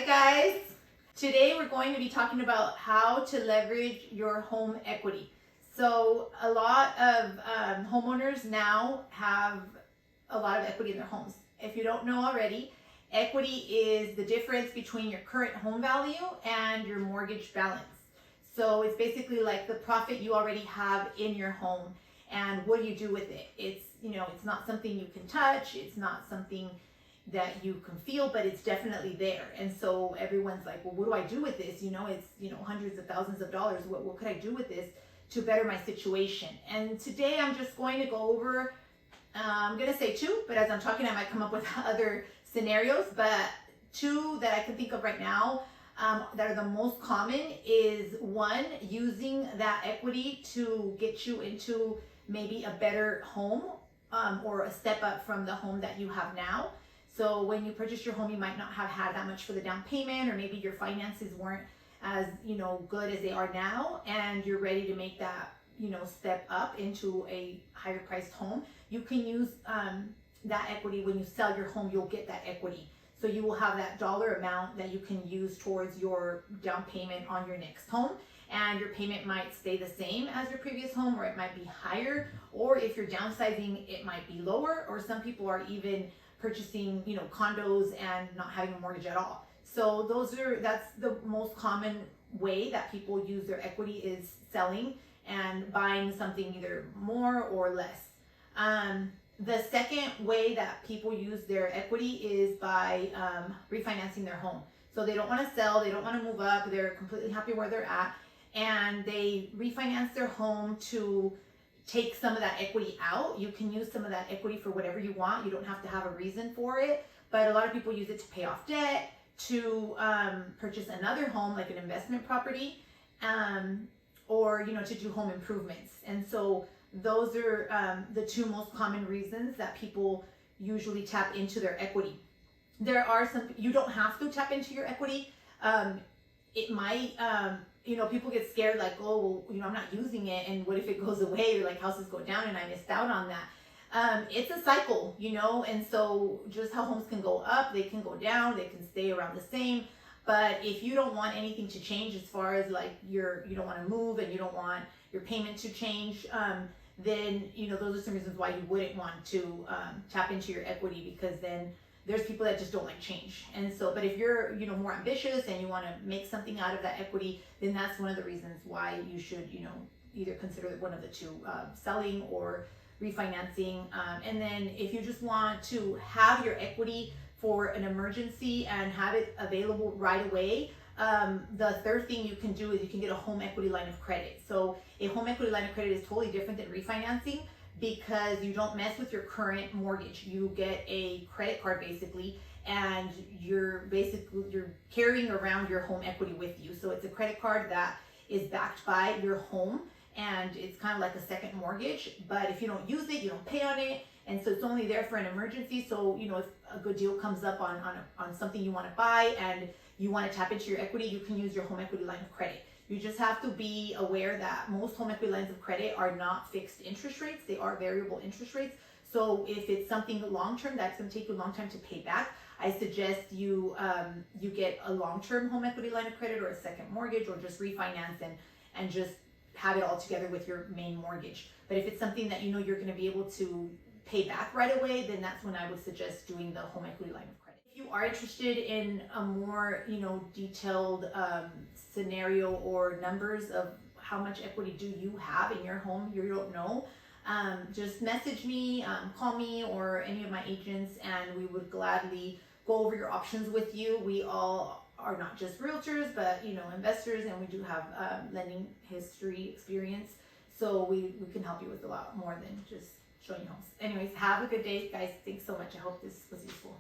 Hi guys! Today we're going to be talking about how to leverage your home equity. So a lot of homeowners now have a lot of equity in their homes. If you don't know already, equity is the difference between your current home value and your mortgage balance. So it's basically like the profit you already have in your home and what do you do with it. It's not something you can touch, it's not something that you can feel, but it's definitely there. And so everyone's like, well, what do I do with this? It's hundreds of thousands of dollars. What could I do with this to better my situation? And today I'm just going to go over, I'm going to say two, but as I'm talking, I might come up with other scenarios, but two that I can think of right now that are the most common is one, using that equity to get you into maybe a better home or a step up from the home that you have now. So when you purchased your home, you might not have had that much for the down payment, or maybe your finances weren't as good as they are now, and you're ready to make that step up into a higher priced home. You can use that equity. When you sell your home, you'll get that equity. So you will have that dollar amount that you can use towards your down payment on your next home. And your payment might stay the same as your previous home, or it might be higher, or if you're downsizing, it might be lower, or some people are even purchasing condos and not having a mortgage at all. So that's the most common way that people use their equity, is selling and buying something either more or less. The second way that people use their equity is by refinancing their home. So they don't want to sell, they don't want to move up, they're completely happy where they're at, and they refinance their home to take some of that equity out. You can use some of that equity for whatever you want. You don't have to have a reason for it, but a lot of people use it to pay off debt, to purchase another home, like an investment property, or to do home improvements. And so those are the two most common reasons that people usually tap into their equity. There are some, you don't have to tap into your equity. It might, people get scared, like, oh, well, I'm not using it, and what if it goes away, or like houses go down and I missed out on that. It's a cycle, and so just how homes can go up, they can go down, they can stay around the same. But if you don't want anything to change, as far as like you don't want to move and you don't want your payment to change, then those are some reasons why you wouldn't want to tap into your equity, because then there's people that just don't like change. And so, but if you're more ambitious and you want to make something out of that equity, then that's one of the reasons why you should either consider one of the two, selling or refinancing. And then if you just want to have your equity for an emergency and have it available right away, the third thing you can do is you can get a home equity line of credit. So a home equity line of credit is totally different than refinancing, because you don't mess with your current mortgage. You get a credit card basically, and you're carrying around your home equity with you. So it's a credit card that is backed by your home, and it's kind of like a second mortgage. But if you don't use it, you don't pay on it, and so it's only there for an emergency. So if a good deal comes up on something you want to buy and you want to tap into your equity, you can use your home equity line of credit. You just have to be aware that most home equity lines of credit are not fixed interest rates. They are variable interest rates. So if it's something long-term that's going to take you a long time to pay back, I suggest you get a long-term home equity line of credit, or a second mortgage, or just refinance and just have it all together with your main mortgage. But if it's something that you're going to be able to pay back right away, then that's when I would suggest doing the home equity line of credit. If you are interested in a more detailed scenario or numbers of how much equity do you have in your home you don't know, just message me, call me, or any of my agents, and we would gladly go over your options with you. We all are not just realtors, but investors, and we do have lending history experience, so we can help you with a lot more than just showing you homes. Anyways, have a good day, guys. Thanks so much. I hope this was useful.